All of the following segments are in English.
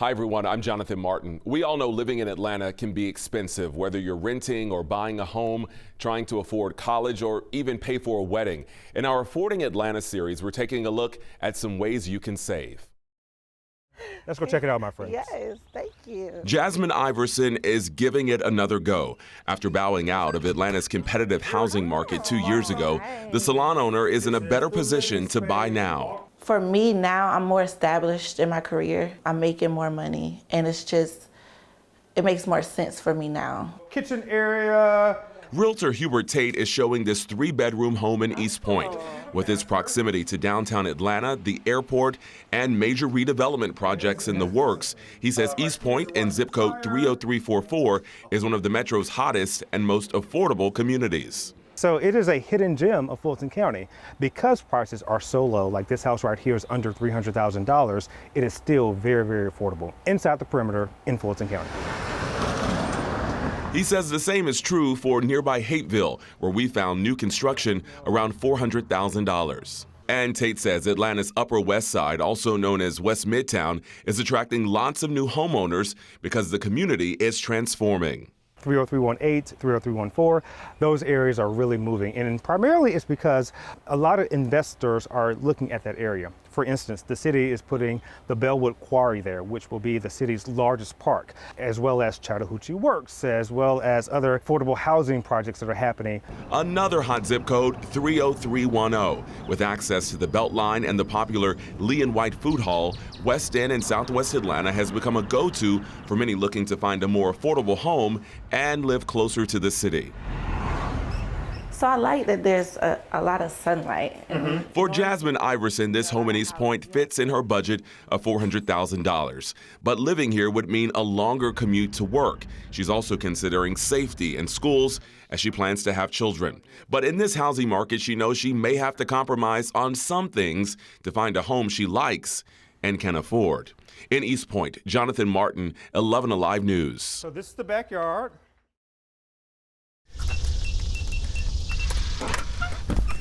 Hi everyone, I'm Jonathan Martin. We all know living in Atlanta can be expensive, whether you're renting or buying a home, trying to afford college, or even pay for a wedding. In our Affording Atlanta series, we're taking a look at some ways you can save. Let's go check it out, my friends. Yes, thank you. Jasmine Iverson is giving it another go. After bowing out of Atlanta's competitive housing market 2 years ago, the salon owner is in a better position to buy now. For me now, I'm more established in my career. I'm making more money, and it makes more sense for me now. Kitchen area. Realtor Hubert Tate is showing this 3-bedroom home in East Point. With its proximity to downtown Atlanta, the airport, and major redevelopment projects in the works, he says East Point and zip code 30344 is one of the Metro's hottest and most affordable communities. So it is a hidden gem of Fulton County. Because prices are so low, like this house right here is under $300,000, it is still very, very affordable inside the perimeter in Fulton County. He says the same is true for nearby Hateville, where we found new construction around $400,000. And Tate says Atlanta's Upper West Side, also known as West Midtown, is attracting lots of new homeowners because the community is transforming. 30318, 30314, those areas are really moving. And primarily it's because a lot of investors are looking at that area. For instance, the city is putting the Bellwood Quarry there, which will be the city's largest park, as well as Chattahoochee Works, as well as other affordable housing projects that are happening. Another hot zip code, 30310. With access to the Beltline and the popular Lee and White Food Hall, West End and Southwest Atlanta has become a go-to for many looking to find a more affordable home and live closer to the city. So I like that there's a lot of sunlight. For Jasmine Iverson, this home in East Point fits in her budget of $400,000. But living here would mean a longer commute to work. She's also considering safety and schools as she plans to have children. But in this housing market, she knows she may have to compromise on some things to find a home she likes and can afford. In East Point, Jonathan Martin, 11 Alive News. So this is the backyard.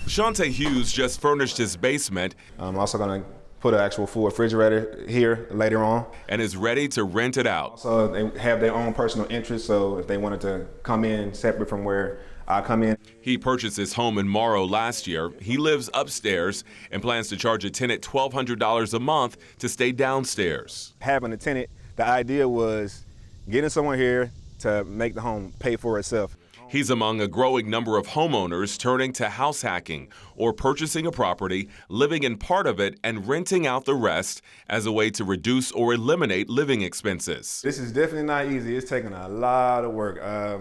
Shante Hughes just furnished his basement. I'm also going to put an actual full refrigerator here later on. And is ready to rent it out. So they have their own personal interests, so if they wanted to come in separate from where I come in. He purchased his home in Morrow last year. He lives upstairs and plans to charge a tenant $1,200 a month to stay downstairs. Having a tenant, the idea was getting someone here to make the home pay for itself. He's among a growing number of homeowners turning to house hacking or purchasing a property, living in part of it, and renting out the rest as a way to reduce or eliminate living expenses. This is definitely not easy. It's taking a lot of work, a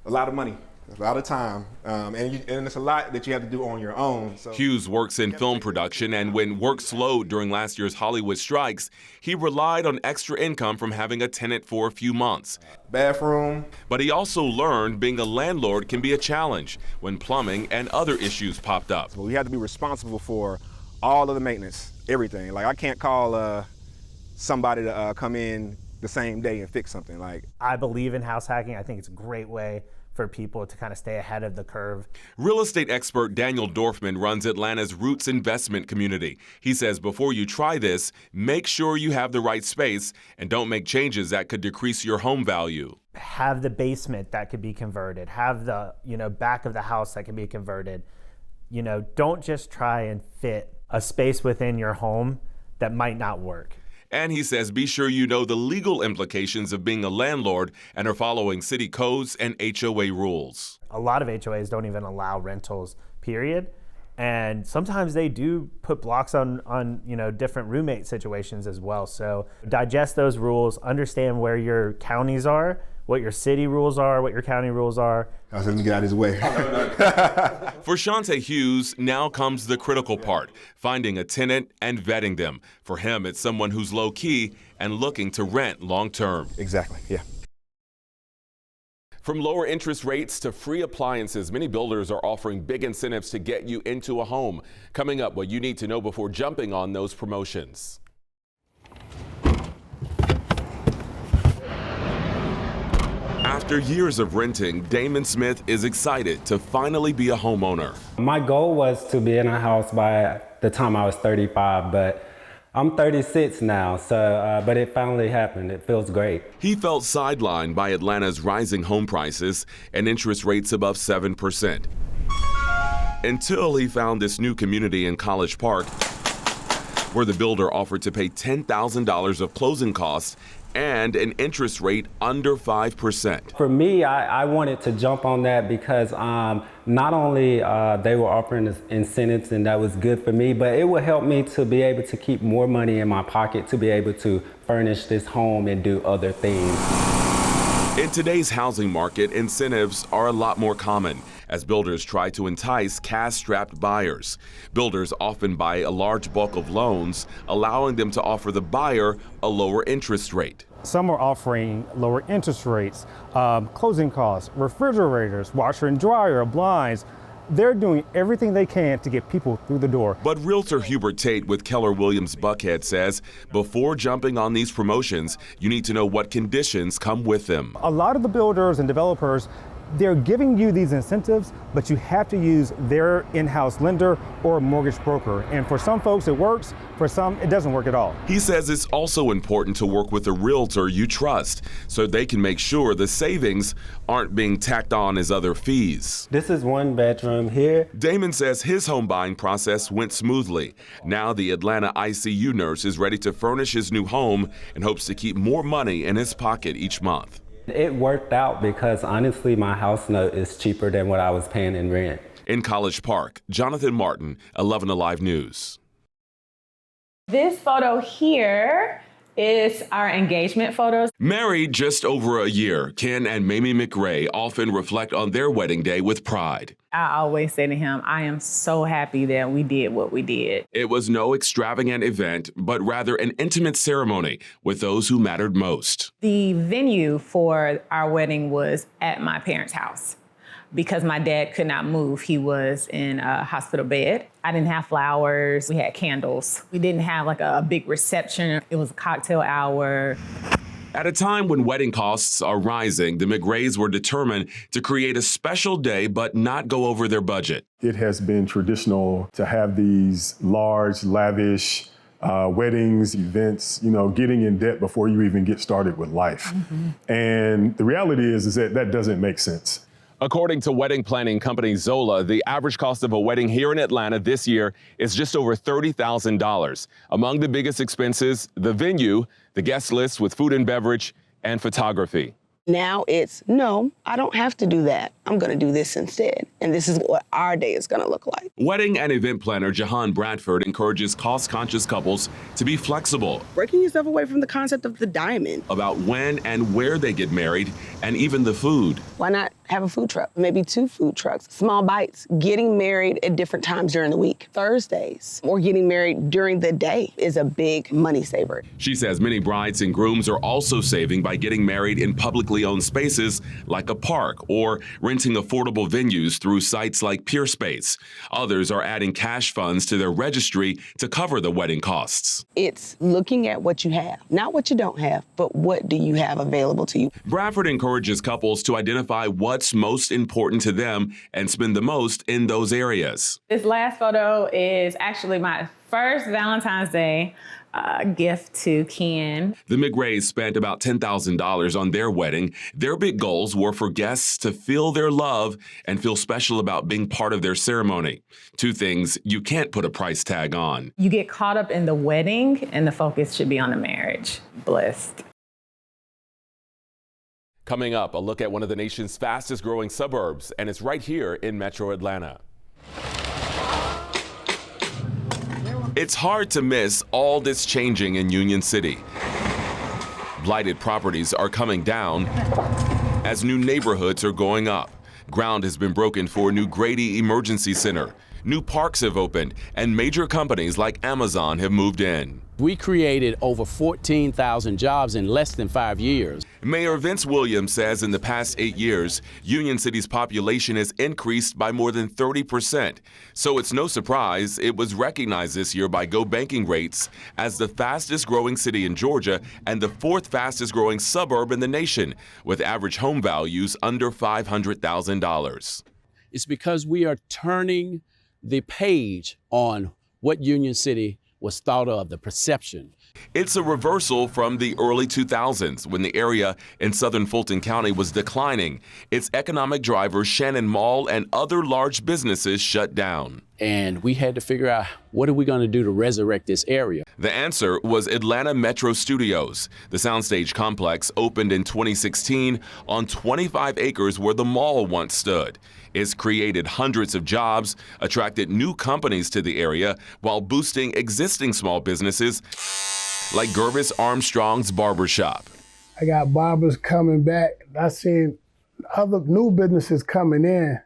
lot of money, a lot of time, and it's a lot that you have to do on your own. So. Hughes works in film production, and when work slowed during last year's Hollywood strikes, he relied on extra income from having a tenant for a few months. Bathroom. But he also learned being a landlord can be a challenge when plumbing and other issues popped up. Well, we have to be responsible for all of the maintenance, everything. Like I can't call somebody to come in the same day and fix something. Like I believe in house hacking. I think it's a great way for people to kind of stay ahead of the curve. Real estate expert Daniel Dorfman runs Atlanta's Roots investment community. He says before you try this, make sure you have the right space and don't make changes that could decrease your home value. Have the basement that could be converted. Have the back of the house that can be converted. Don't just try and fit a space within your home that might not work. And he says be sure you know the legal implications of being a landlord and are following city codes and HOA rules. A lot of HOAs don't even allow rentals, period. And sometimes they do put blocks on different roommate situations as well. So digest those rules, understand where your counties are, what your city rules are, what your county rules are. I was going to get out of his way. For Shante Hughes, now comes the critical part, finding a tenant and vetting them. For him, it's someone who's low-key and looking to rent long-term. Exactly, yeah. From lower interest rates to free appliances, many builders are offering big incentives to get you into a home. Coming up, what you need to know before jumping on those promotions. After years of renting, Damon Smith is excited to finally be a homeowner. My goal was to be in a house by the time I was 35, but I'm 36 now, so but it finally happened. It feels great. He felt sidelined by Atlanta's rising home prices and interest rates above 7%. Until he found this new community in College Park, where the builder offered to pay $10,000 of closing costs and an interest rate under 5%. For me, I wanted to jump on that because not only they were offering incentives and that was good for me, but it would help me to be able to keep more money in my pocket to be able to furnish this home and do other things. In today's housing market, incentives are a lot more common as builders try to entice cash-strapped buyers. Builders often buy a large bulk of loans, allowing them to offer the buyer a lower interest rate. Some are offering lower interest rates, closing costs, refrigerators, washer and dryer, blinds. They're doing everything they can to get people through the door. But Realtor Hubert Tate with Keller Williams Buckhead says before jumping on these promotions, you need to know what conditions come with them. A lot of the builders and developers, they're giving you these incentives, but you have to use their in-house lender or mortgage broker. And for some folks it works, for some it doesn't work at all. He says it's also important to work with a realtor you trust so they can make sure the savings aren't being tacked on as other fees. This is one bedroom here. Damon says his home buying process went smoothly. Now the Atlanta ICU nurse is ready to furnish his new home and hopes to keep more money in his pocket each month. It worked out because honestly, my house note is cheaper than what I was paying in rent. In College Park, Jonathan Martin, 11 Alive News. This photo here is our engagement photos. Married just over a year, Ken and Mamie McRae often reflect on their wedding day with pride. I always say to him, I am so happy that we did what we did. It was no extravagant event, but rather an intimate ceremony with those who mattered most. The venue for our wedding was at my parents' house. Because my dad could not move, he was in a hospital bed. I didn't have flowers, we had candles. We didn't have like a big reception, it was a cocktail hour. At a time when wedding costs are rising, the McRaes were determined to create a special day but not go over their budget. It has been traditional to have these large, lavish weddings, events, getting in debt before you even get started with life. Mm-hmm. And the reality is that that doesn't make sense. According to wedding planning company Zola, the average cost of a wedding here in Atlanta this year is just over $30,000. Among the biggest expenses, the venue, the guest list with food and beverage, and photography. Now it's, no, I don't have to do that. I'm going to do this instead. And this is what our day is going to look like. Wedding and event planner Jahan Bradford encourages cost-conscious couples to be flexible. Breaking yourself away from the concept of the diamond. About when and where they get married, and even the food. Why not have a food truck? Maybe 2 food trucks. Small bites. Getting married at different times during the week. Thursdays or getting married during the day is a big money saver. She says many brides and grooms are also saving by getting married in publicly owned spaces like a park or renting affordable venues through sites like PeerSpace. Others are adding cash funds to their registry to cover the wedding costs. It's looking at what you have, not what you don't have, but what do you have available to you. Bradford encourages couples to identify what's most important to them and spend the most in those areas. This last photo is actually my first Valentine's Day gift to Ken. The McRaes spent about $10,000 on their wedding. Their big goals were for guests to feel their love and feel special about being part of their ceremony. 2 things you can't put a price tag on. You get caught up in the wedding and the focus should be on the marriage. Blessed. Coming up, a look at one of the nation's fastest growing suburbs, and it's right here in Metro Atlanta. It's hard to miss all this changing in Union City. Blighted properties are coming down as new neighborhoods are going up. Ground has been broken for a new Grady Emergency Center. New parks have opened, and major companies like Amazon have moved in. We created over 14,000 jobs in less than 5 years. Mayor Vince Williams says in the past 8 years, Union City's population has increased by more than 30%. So it's no surprise it was recognized this year by Go Banking Rates as the fastest growing city in Georgia and the 4th fastest growing suburb in the nation, with average home values under $500,000. It's because we are turning the page on what Union City was thought of, the perception. It's a reversal from the early 2000s when the area in southern Fulton County was declining. Its economic drivers, Shannon Mall and other large businesses, shut down. And we had to figure out, what are we going to do to resurrect this area? The answer was Atlanta Metro Studios. The soundstage complex opened in 2016 on 25 acres where the mall once stood. It's created hundreds of jobs, attracted new companies to the area, while boosting existing small businesses like Gervis Armstrong's Barbershop. I got barbers coming back. I seen other new businesses coming in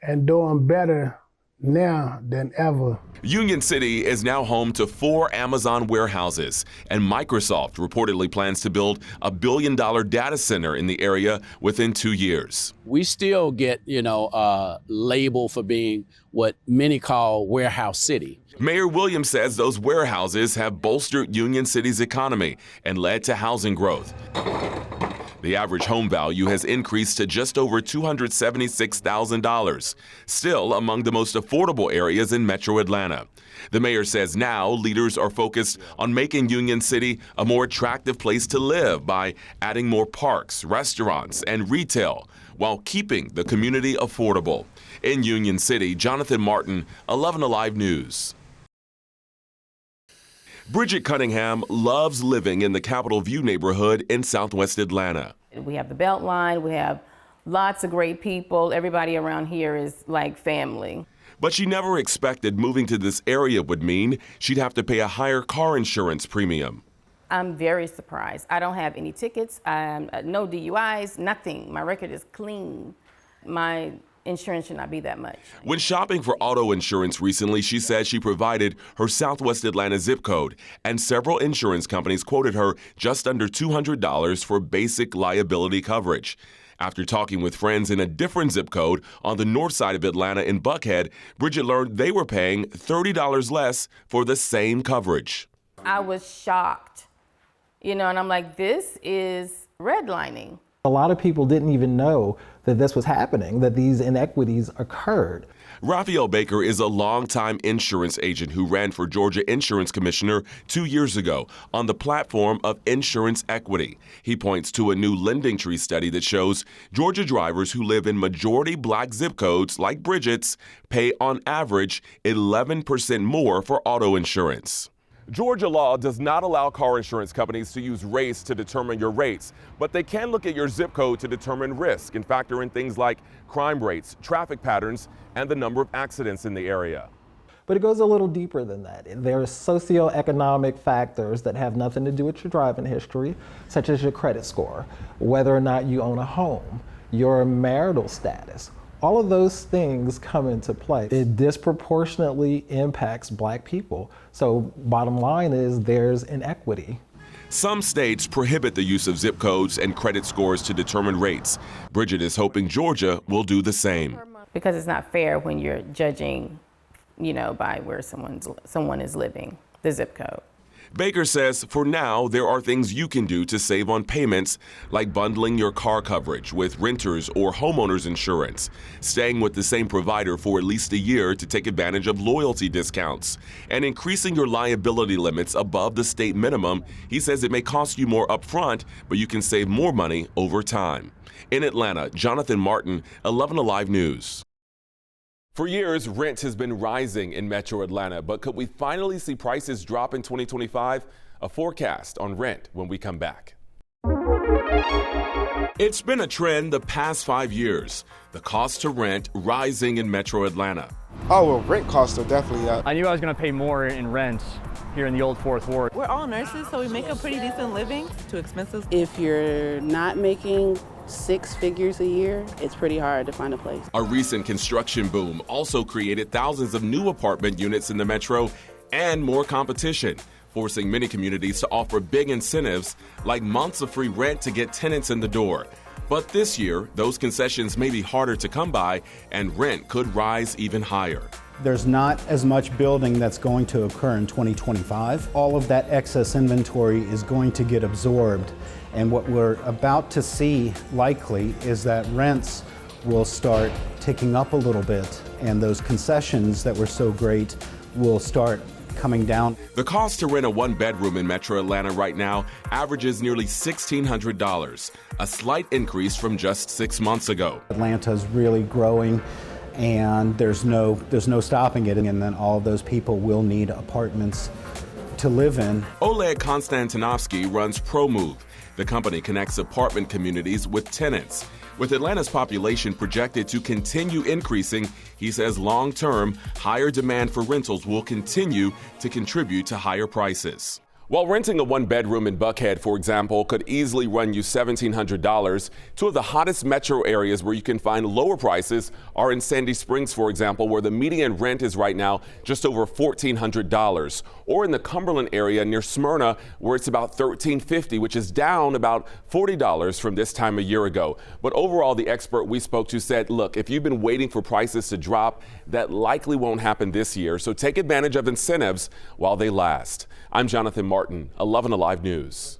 and doing better now than ever. Union City is now home to 4 Amazon warehouses, and Microsoft reportedly plans to build a $1 billion data center in the area within 2 years. We still get, label for being what many call warehouse city. Mayor Williams says those warehouses have bolstered Union City's economy and led to housing growth. The average home value has increased to just over $276,000, still among the most affordable areas in Metro Atlanta. The mayor says now leaders are focused on making Union City a more attractive place to live by adding more parks, restaurants, and retail, while keeping the community affordable. In Union City, Jonathan Martin, 11 Alive News. Bridget Cunningham loves living in the Capitol View neighborhood in Southwest Atlanta. We have the Beltline, we have lots of great people. Everybody around here is like family. But she never expected moving to this area would mean she'd have to pay a higher car insurance premium. I'm very surprised. I don't have any tickets, no DUIs, nothing. My record is clean. My insurance should not be that much. When shopping for auto insurance recently, she said she provided her Southwest Atlanta zip code, and several insurance companies quoted her just under $200 for basic liability coverage. After talking with friends in a different zip code on the north side of Atlanta in Buckhead, Bridget learned they were paying $30 less for the same coverage. I was shocked, and I'm like, this is redlining. A lot of people didn't even know that this was happening, that these inequities occurred. Raphael Baker is a longtime insurance agent who ran for Georgia Insurance Commissioner 2 years ago on the platform of insurance equity. He points to a new LendingTree study that shows Georgia drivers who live in majority black zip codes like Bridget's pay on average 11% more for auto insurance. Georgia law does not allow car insurance companies to use race to determine your rates, but they can look at your zip code to determine risk and factor in things like crime rates, traffic patterns, and the number of accidents in the area. But it goes a little deeper than that. There are socioeconomic factors that have nothing to do with your driving history, such as your credit score, whether or not you own a home, your marital status. All of those things come into play. It disproportionately impacts black people. So bottom line is there's inequity. Some states prohibit the use of zip codes and credit scores to determine rates. Bridget is hoping Georgia will do the same. Because it's not fair when you're judging, by where someone is living, the zip code. Baker says for now, there are things you can do to save on payments, like bundling your car coverage with renters or homeowners insurance, staying with the same provider for at least a year to take advantage of loyalty discounts, and increasing your liability limits above the state minimum. He says it may cost you more upfront, but you can save more money over time. In Atlanta, Jonathan Martin, 11 Alive News. For years, rent has been rising in Metro Atlanta, but could we finally see prices drop in 2025? A forecast on rent when we come back. It's been a trend the past 5 years, the cost to rent rising in Metro Atlanta. Oh, well, rent costs are definitely up. I knew I was going to pay more in rent here in the old Fourth Ward. We're all nurses, so we make a pretty decent living. It's too expensive. If you're not making 6 figures a year, it's pretty hard to find a place. A recent construction boom also created thousands of new apartment units in the metro and more competition, forcing many communities to offer big incentives like months of free rent to get tenants in the door. But this year, those concessions may be harder to come by and rent could rise even higher. There's not as much building that's going to occur in 2025. All of that excess inventory is going to get absorbed. And what we're about to see likely is that rents will start ticking up a little bit, and those concessions that were so great will start coming down. The cost to rent a one-bedroom in Metro Atlanta right now averages nearly $1,600, a slight increase from just 6 months ago. Atlanta's really growing, and there's no stopping it, and then all of those people will need apartments to live in. Oleg Konstantinovsky runs ProMove. The company connects apartment communities with tenants. With Atlanta's population projected to continue increasing, he says long-term, higher demand for rentals will continue to contribute to higher prices. While renting a one-bedroom in Buckhead, for example, could easily run you $1,700, two of the hottest metro areas where you can find lower prices are in Sandy Springs, for example, where the median rent is right now just over $1,400, or in the Cumberland area near Smyrna, where it's about $1,350, which is down about $40 from this time a year ago. But overall, the expert we spoke to said, look, if you've been waiting for prices to drop, that likely won't happen this year, so take advantage of incentives while they last. I'm Jonathan Martin, 11 Alive News.